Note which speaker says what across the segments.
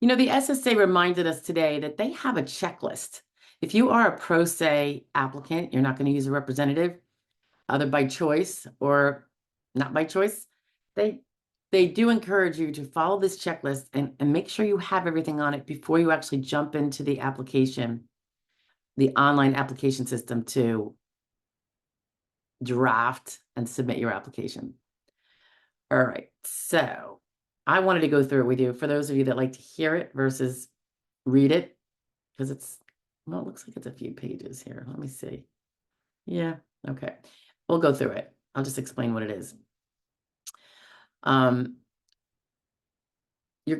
Speaker 1: You know, the SSA reminded us today that they have a checklist. If you are a pro se applicant, you're not going to use a representative, either by choice or not by choice. They they do encourage you to follow this checklist and make sure you have everything on it before you actually jump into the application, the online application system to draft and submit your application. All right. So I wanted to go through it with you for those of you that like to hear it versus read it, because well, it looks like it's a few pages here. Let me see. Yeah. Okay. We'll go through it. I'll just explain what it is. Um, you're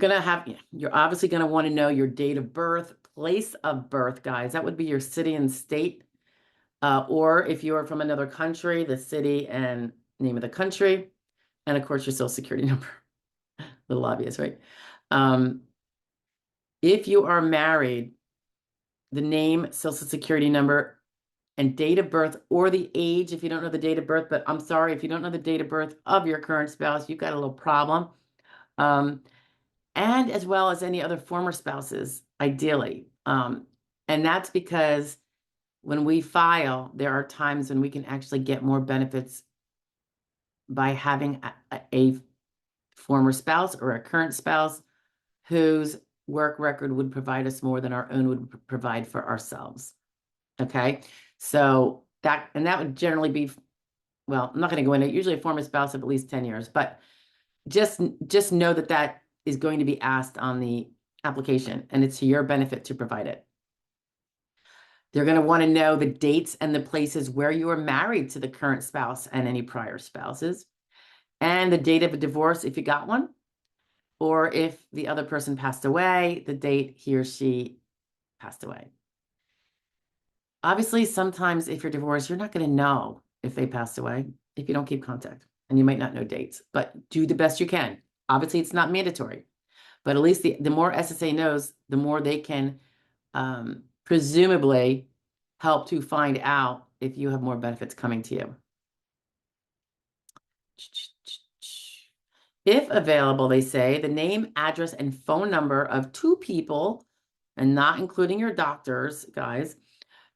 Speaker 1: obviously going to want to know your date of birth, place of birth, guys. That would be your city and state. Or if you are from another country, the city and name of the country. And of course, your social security number. A little obvious, right? If you are married, the name, social security number, and date of birth, or the age if you don't know the date of birth. But I'm sorry, if you don't know the date of birth of your current spouse, you've got a little problem. And as well as any other former spouses, ideally. And that's because when we file, there are times when we can actually get more benefits by having a former spouse or a current spouse whose work record would provide us more than our own would provide for ourselves. Okay. So that would generally be, well, I'm not going to go into it, usually a former spouse of at least 10 years, but just know that that is going to be asked on the application, and it's to your benefit to provide it. They're going to want to know the dates and the places where you are married to the current spouse and any prior spouses, and the date of a divorce if you got one, or if the other person passed away, the date he or she passed away. Obviously, sometimes if you're divorced, you're not going to know if they passed away if you don't keep contact, and you might not know dates, but do the best you can. Obviously, it's not mandatory, but at least the more SSA knows, the more they can presumably help to find out if you have more benefits coming to you. If available, they say, the name, address, and phone number of two people, and not including your doctors, guys,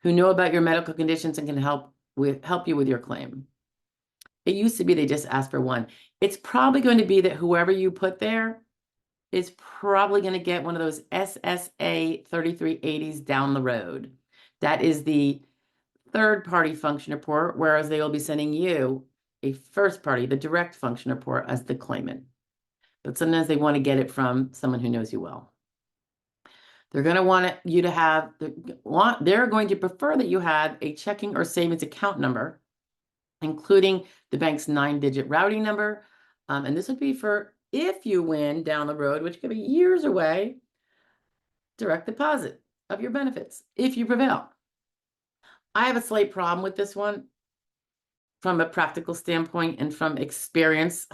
Speaker 1: who know about your medical conditions and can help you with your claim. It used to be they just asked for one. It's probably going to be that whoever you put there is probably going to get one of those SSA 3380s down the road. That is the third-party function report, whereas they will be sending you a first-party, the direct function report as the claimant. But sometimes they want to get it from someone who knows you well. They're going to want you to have, they're going to prefer that you have a checking or savings account number, including the bank's 9-digit routing number. And this would be for if you win down the road, which could be years away, direct deposit of your benefits if you prevail. I have a slight problem with this one from a practical standpoint and from experience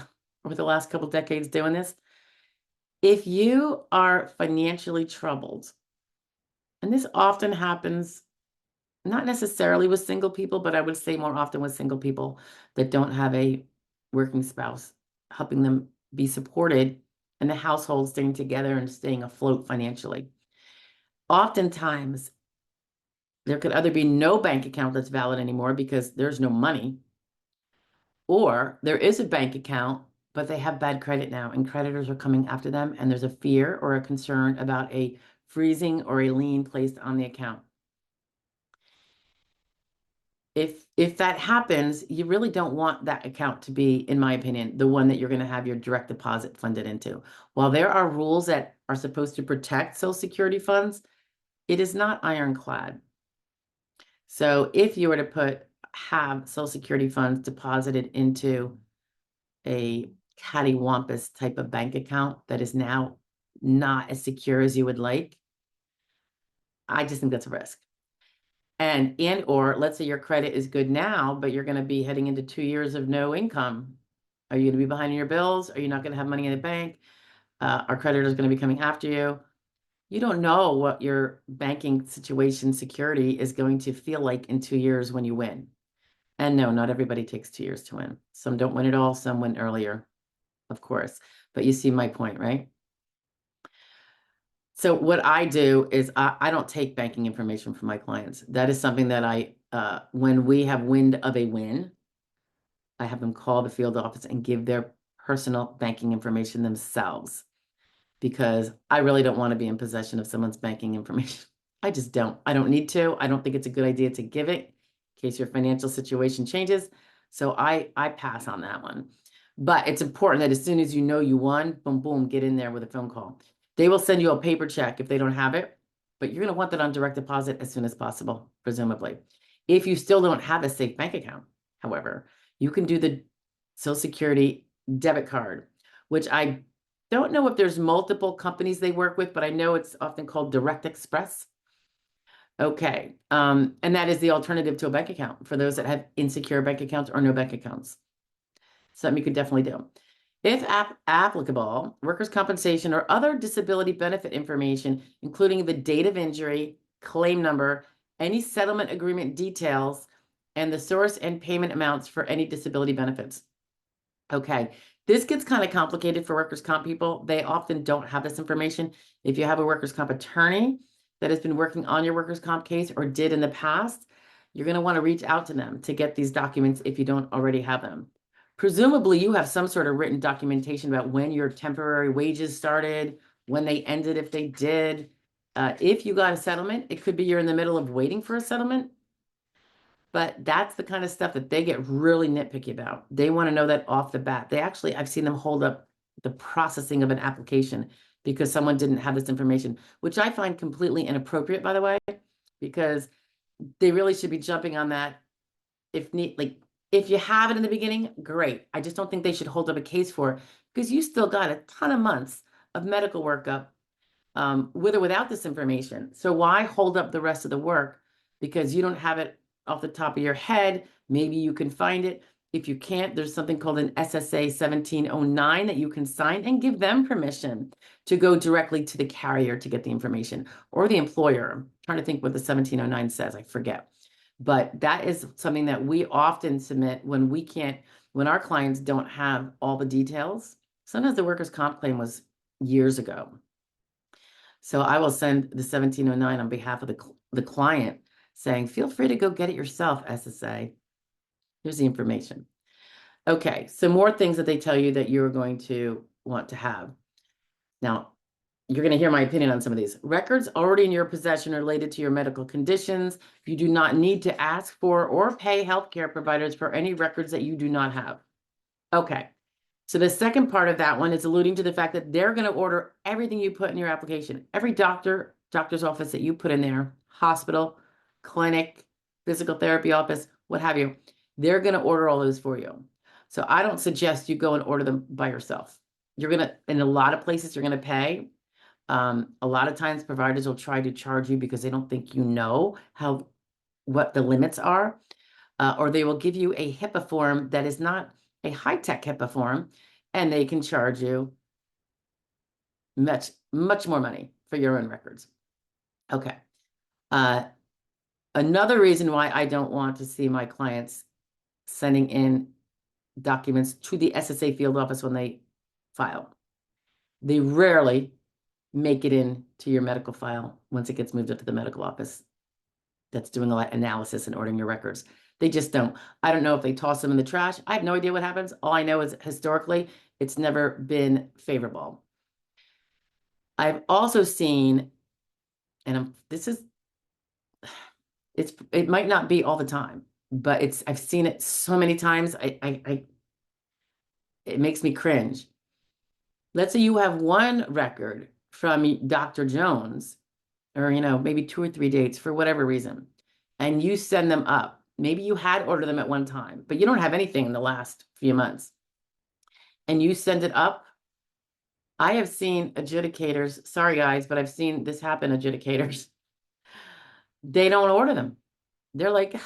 Speaker 1: over the last couple decades doing this. If you are financially troubled, and this often happens, not necessarily with single people, but I would say more often with single people that don't have a working spouse helping them be supported and the household staying together and staying afloat financially. Oftentimes, there could either be no bank account that's valid anymore because there's no money, or there is a bank account, but they have bad credit now and creditors are coming after them, and there's a fear or a concern about a freezing or a lien placed on the account. If that happens, you really don't want that account to be, in my opinion, the one that you're going to have your direct deposit funded into. While there are rules that are supposed to protect Social Security funds, it is not ironclad. So if you were to have Social Security funds deposited into a cattywampus type of bank account that is now not as secure as you would like, I just think that's a risk. Or let's say your credit is good now, but you're going to be heading into 2 years of no income. Are you going to be behind in your bills? Are you not going to have money in the bank? Are creditors going to be coming after you? You don't know what your banking situation security is going to feel like in 2 years when you win. And no, not everybody takes 2 years to win. Some don't win at all. Some win earlier, of course. But you see my point, right? So what I do is I don't take banking information from my clients. That is something that when we have wind of a win, I have them call the field office and give their personal banking information themselves because I really don't want to be in possession of someone's banking information. I just don't. I don't need to. I don't think it's a good idea to give it in case your financial situation changes. So I pass on that one. But it's important that as soon as you know you won, boom, boom, get in there with a phone call. They will send you a paper check if they don't have it, but you're going to want that on direct deposit as soon as possible, presumably. If you still don't have a safe bank account, however, you can do the Social Security debit card, which I don't know if there's multiple companies they work with, but I know it's often called Direct Express. Okay. And that is the alternative to a bank account for those that have insecure bank accounts or no bank accounts. Something you could definitely do. If applicable, workers' compensation or other disability benefit information, including the date of injury, claim number, any settlement agreement details, and the source and payment amounts for any disability benefits. Okay, this gets kind of complicated for workers' comp people. They often don't have this information. If you have a workers' comp attorney that has been working on your workers' comp case or did in the past, you're going to want to reach out to them to get these documents if you don't already have them. Presumably, you have some sort of written documentation about when your temporary wages started, when they ended, if they did. If you got a settlement, it could be you're in the middle of waiting for a settlement. But that's the kind of stuff that they get really nitpicky about. They want to know that off the bat. I've seen them hold up the processing of an application because someone didn't have this information, which I find completely inappropriate, by the way, because they really should be jumping on that if you have it in the beginning, great. I just don't think they should hold up a case for it because you still got a ton of months of medical workup with or without this information. So why hold up the rest of the work? Because you don't have it off the top of your head. Maybe you can find it. If you can't, there's something called an SSA 1709 that you can sign and give them permission to go directly to the carrier to get the information or the employer. I'm trying to think what the 1709 says. I forget. But that is something that we often submit when our clients don't have all the details. Sometimes the workers' comp claim was years ago. So I will send the 1709 on behalf of the client saying, feel free to go get it yourself, SSA. Here's the information. Okay, some more things that they tell you that you're going to want to have. Now, you're going to hear my opinion on some of these. Records already in your possession related to your medical conditions. You do not need to ask for or pay healthcare providers for any records that you do not have. Okay. So the second part of that one is alluding to the fact that they're going to order everything you put in your application. Every doctor's office that you put in there, hospital, clinic, physical therapy office, what have you, they're going to order all those for you. So I don't suggest you go and order them by yourself. In a lot of places, you're going to pay. A lot of times providers will try to charge you because they don't think you know what the limits are, or they will give you a HIPAA form that is not a high-tech HIPAA form, and they can charge you much, much more money for your own records. Okay. Another reason why I don't want to see my clients sending in documents to the SSA field office when they file. They rarely make it into your medical file once it gets moved up to the medical office that's doing a lot of analysis and ordering your records. They just don't. I don't know if they toss them in the trash. I have no idea what happens. All I know is historically, it's never been favorable. I've also seen, and it might not be all the time, but I've seen it so many times. It makes me cringe. Let's say you have one record from Dr. Jones, or maybe 2 or 3 dates for whatever reason, and you send them up. Maybe you had ordered them at one time, but you don't have anything in the last few months, and you send it up. I have seen adjudicators, sorry guys, but I've seen this happen, adjudicators. They don't order them. They're like,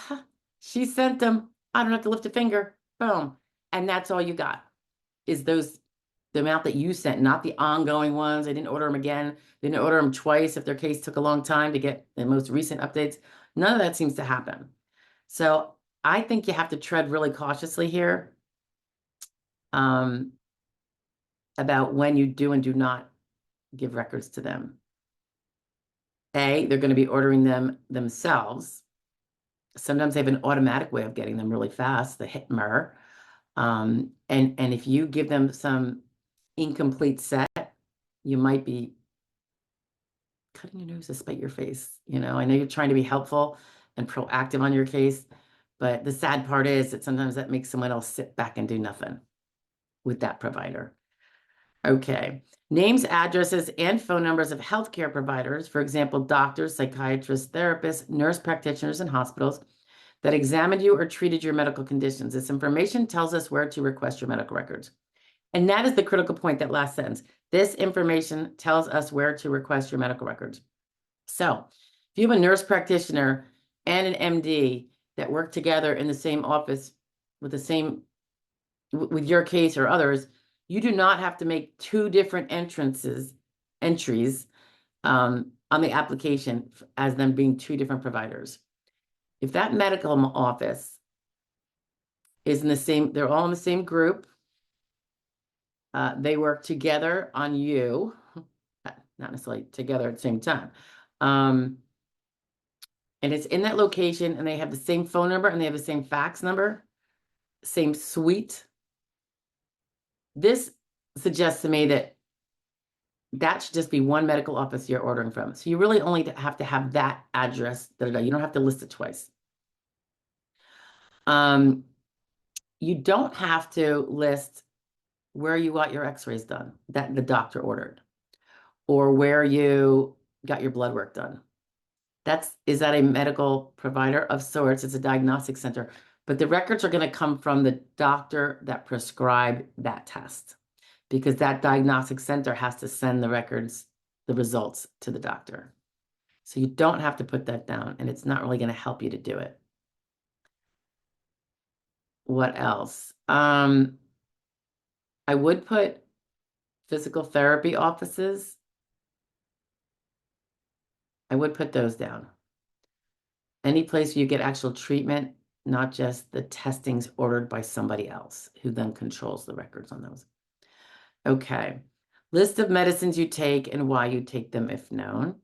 Speaker 1: she sent them. I don't have to lift a finger. Boom. And that's all you got is the amount that you sent, not the ongoing ones. They didn't order them again. They didn't order them twice if their case took a long time to get the most recent updates. None of that seems to happen. So I think you have to tread really cautiously here about when you do and do not give records to them. they're going to be ordering them themselves. Sometimes they have an automatic way of getting them really fast, the HITMER. And if you give them some incomplete set, you might be cutting your nose to spite your face. I know you're trying to be helpful and proactive on your case, but the sad part is that sometimes that makes someone else sit back and do nothing with that provider. Okay. Names, addresses, and phone numbers of healthcare providers, for example, doctors, psychiatrists, therapists, nurse practitioners, and hospitals that examined you or treated your medical conditions. This information tells us where to request your medical records. And that is the critical point, that last sentence. This information tells us where to request your medical records. So if you have a nurse practitioner and an MD that work together in the same office with your case or others, you do not have to make two different entries on the application as them being two different providers. If that medical office is they're all in the same group, they work together on you, not necessarily together at the same time. And it's in that location, and they have the same phone number, and they have the same fax number, same suite. This suggests to me that should just be one medical office you're ordering from. So you really only have to have that address. You don't have to list it twice. You don't have to list where you got your x-rays done that the doctor ordered, or where you got your blood work done. Is that a medical provider of sorts? It's a diagnostic center, but the records are going to come from the doctor that prescribed that test, because that diagnostic center has to send the results to the doctor. So you don't have to put that down, and it's not really going to help you to do it. What else? I would put physical therapy offices. I would put those down. Any place where you get actual treatment, not just the testings ordered by somebody else who then controls the records on those. Okay. List of medicines you take and why you take them if known.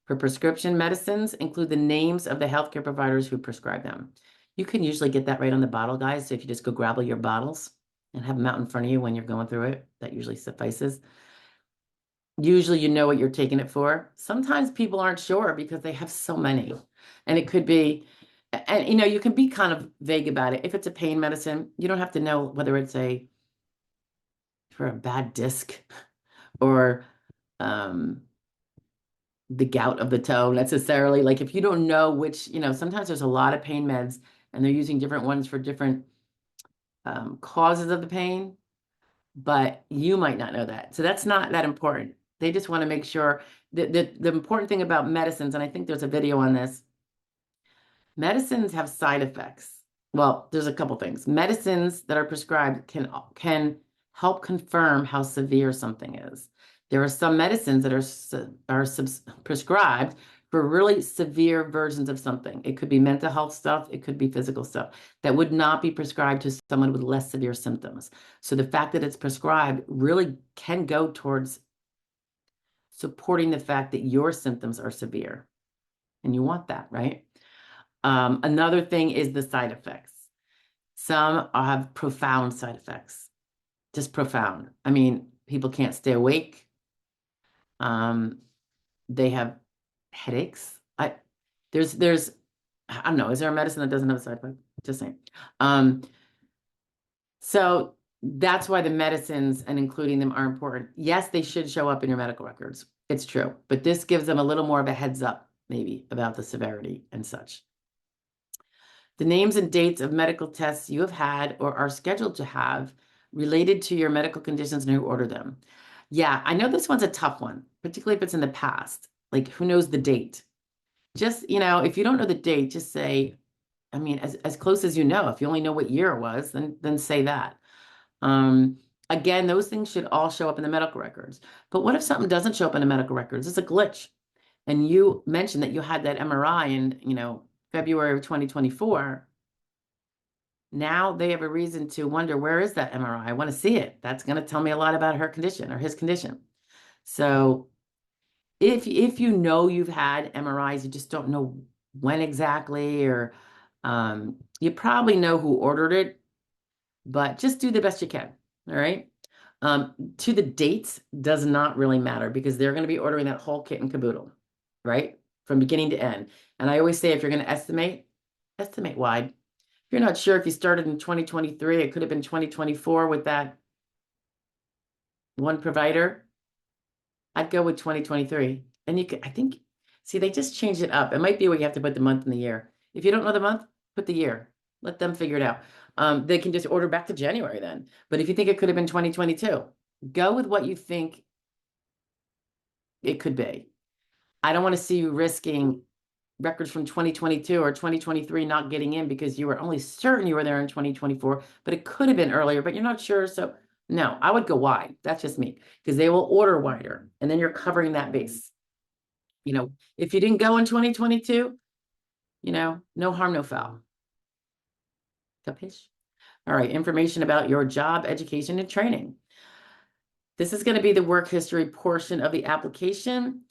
Speaker 1: For prescription medicines, include the names of the healthcare providers who prescribe them. You can usually get that right on the bottle, guys. So if you just go grab all your bottles and have them out in front of you when you're going through it, that usually suffices. Usually you know what you're taking it for. Sometimes people aren't sure because they have so many. And it could be, and you can be kind of vague about it. If it's a pain medicine, you don't have to know whether it's for a bad disc or the gout of the toe necessarily. Like if you don't know which, sometimes there's a lot of pain meds and they're using different ones for different causes of the pain, but you might not know that. So that's not that important. They just want to make sure that the important thing about medicines, and I think there's a video on this, medicines have side effects. Well, there's a couple things. Medicines that are prescribed can help confirm how severe something is. There are some medicines that are prescribed for really severe versions of something. It could be mental health stuff. It could be physical stuff that would not be prescribed to someone with less severe symptoms. So the fact that it's prescribed really can go towards supporting the fact that your symptoms are severe. And you want that, right? Another thing is the side effects. Some have profound side effects, just profound. I mean, people can't stay awake. They have headaches. I don't know. Is there a medicine that doesn't have a side effect? Just saying. So that's why the medicines and including them are important. Yes, they should show up in your medical records. It's true. But this gives them a little more of a heads up, maybe, about the severity and such. The names and dates of medical tests you have had or are scheduled to have related to your medical conditions and who ordered them. Yeah, I know this one's a tough one, particularly if it's in the past. Like, who knows the date? Just, if you don't know the date, just say, I mean, as close as you know. If you only know what year it was, then say that. Again, those things should all show up in the medical records. But what if something doesn't show up in the medical records? It's a glitch. And you mentioned that you had that MRI in, February of 2024. Now they have a reason to wonder, where is that MRI? I want to see it. That's going to tell me a lot about her condition or his condition. So If you know you've had MRIs, you just don't know when exactly, or you probably know who ordered it, but just do the best you can. All right. To the dates does not really matter because they're going to be ordering that whole kit and caboodle, right? From beginning to end. And I always say if you're going to estimate wide. If you're not sure if you started in 2023, it could have been 2024 with that one provider. I'd go with 2023. And you could, I think, see, they just changed it up. It might be where you have to put the month and the year. If you don't know the month, put the year. Let them figure it out. They can just order back to January then. But if you think it could have been 2022, go with what you think it could be. I don't want to see you risking records from 2022 or 2023 not getting in because you were only certain you were there in 2024, but it could have been earlier, but you're not sure. So no, I would go wide. That's just me because they will order wider and then you're covering that base. You know, if you didn't go in 2022, no harm, no foul. Capiche? All right, information about your job, education, and training. This is going to be the work history portion of the application.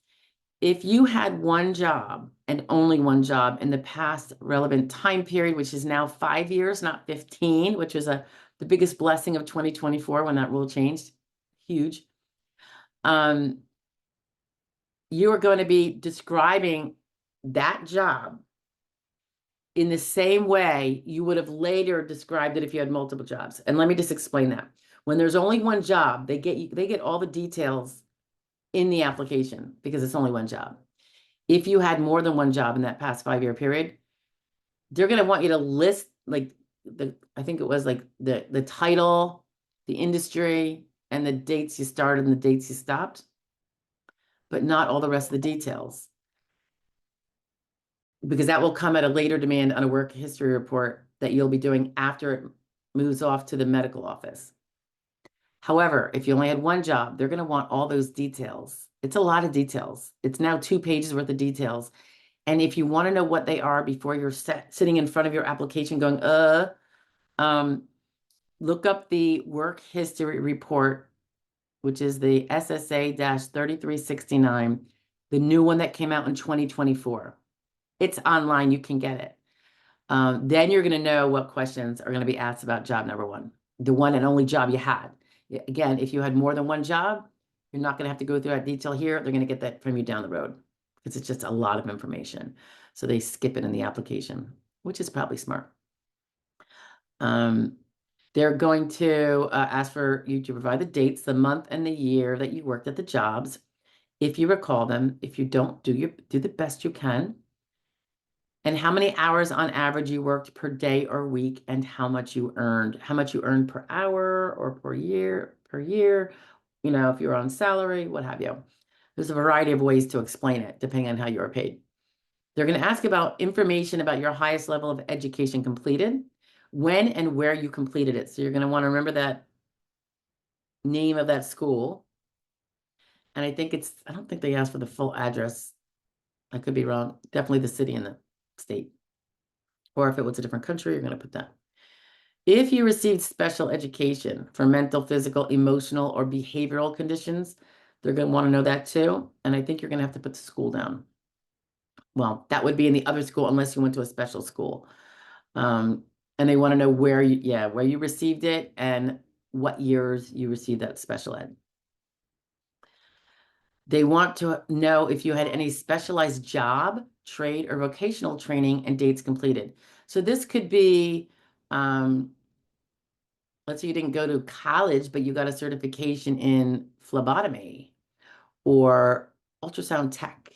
Speaker 1: If you had one job and only one job in the past relevant time period, which is now 5 years, not 15, which was the biggest blessing of 2024 when that rule changed, huge. You are going to be describing that job in the same way you would have later described it if you had multiple jobs. And let me just explain that. When there's only one job, they get all the details in the application because it's only one job. If you had more than one job in that past 5-year period, they're going to want you to list I think it was like the title, the industry, and the dates you started and the dates you stopped, but not all the rest of the details. Because that will come at a later demand on a work history report that you'll be doing after it moves off to the medical office. However, if you only had one job, they're going to want all those details. It's a lot of details. It's now 2 pages worth of details. And if you want to know what they are before you're sitting in front of your application going, look up the work history report, which is the SSA-3369, the new one that came out in 2024. It's online. You can get it. Then you're going to know what questions are going to be asked about job number one, the one and only job you had. Again, if you had more than one job, you're not going to have to go through that detail here. They're going to get that from you down the road because it's just a lot of information. So they skip it in the application, which is probably smart. They're going to ask for you to provide the dates, the month, and the year that you worked at the jobs, if you recall them. If you don't, do the best you can. And how many hours on average you worked per day or week, and how much you earned per hour or per year, if you're on salary, what have you. There's a variety of ways to explain it, depending on how you are paid. They're going to ask about information about your highest level of education completed, when and where you completed it. So you're going to want to remember that name of that school. And I don't think they asked for the full address. I could be wrong. Definitely the city and the state. Or if it was a different country, you're going to put that. If you received special education for mental, physical, emotional, or behavioral conditions, they're going to want to know that too. And I think you're going to have to put the school down. Well, that would be in the other school unless you went to a special school. And they want to know where you received it and what years you received that special ed. They want to know if you had any specialized job, trade, or vocational training and dates completed. So this could be, let's say you didn't go to college, but you got a certification in phlebotomy or ultrasound tech,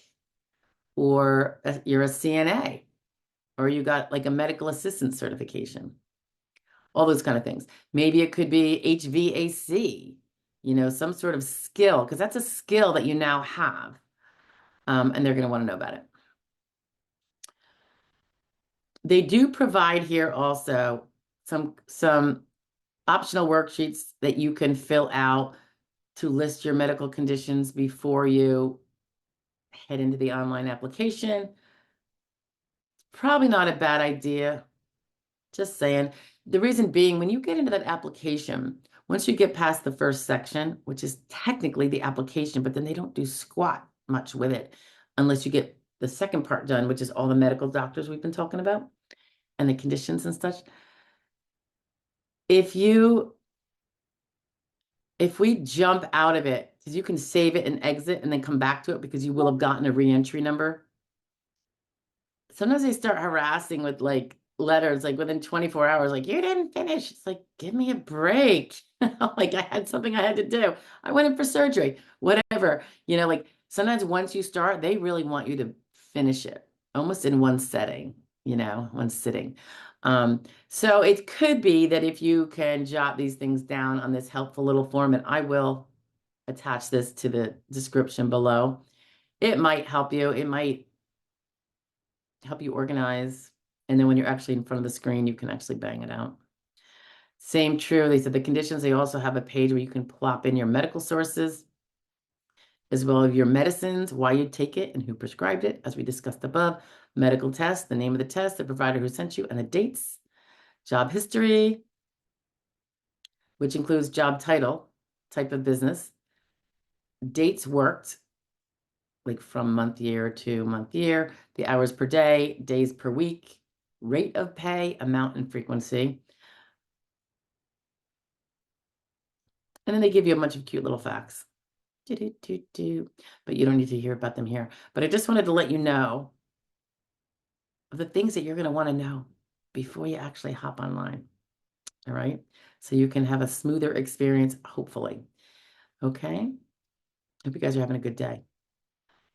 Speaker 1: or you're a CNA, or you got like a medical assistant certification, all those kind of things. Maybe it could be HVAC, some sort of skill, because that's a skill that you now have. And they're going to want to know about it. They do provide here also some optional worksheets that you can fill out to list your medical conditions before you head into the online application. Probably not a bad idea. Just saying. The reason being, when you get into that application, once you get past the first section, which is technically the application, but then they don't do squat much with it unless you get the second part done, which is all the medical doctors we've been talking about and the conditions and such. If we jump out of it, because you can save it and exit and then come back to it because you will have gotten a reentry number. Sometimes they start harassing with like letters, like within 24 hours, like, you didn't finish. It's like, give me a break. Like I had something I had to do. I went in for surgery, whatever. Like sometimes once you start, they really want you to finish it almost in one setting, one sitting. So it could be that if you can jot these things down on this helpful little form, and I will attach this to the description below, it might help you. It might help you organize. And then when you're actually in front of the screen, you can actually bang it out. Same true. They said the conditions, they also have a page where you can plop in your medical sources, as well as your medicines, why you take it, and who prescribed it, as we discussed above. Medical test, the name of the test, the provider who sent you, and the dates. Job history, which includes job title, type of business, dates worked, like from month year to month year, the hours per day, days per week, rate of pay, amount, and frequency. And then they give you a bunch of cute little facts. But you don't need to hear about them here. But I just wanted to let you know of the things that you're going to want to know before you actually hop online. All right. So you can have a smoother experience, hopefully. Okay. Hope you guys are having a good day.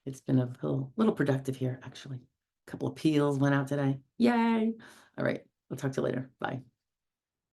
Speaker 1: It's been a little productive here, actually. A couple of peels went out today. Yay. All right. We'll talk to you later. Bye.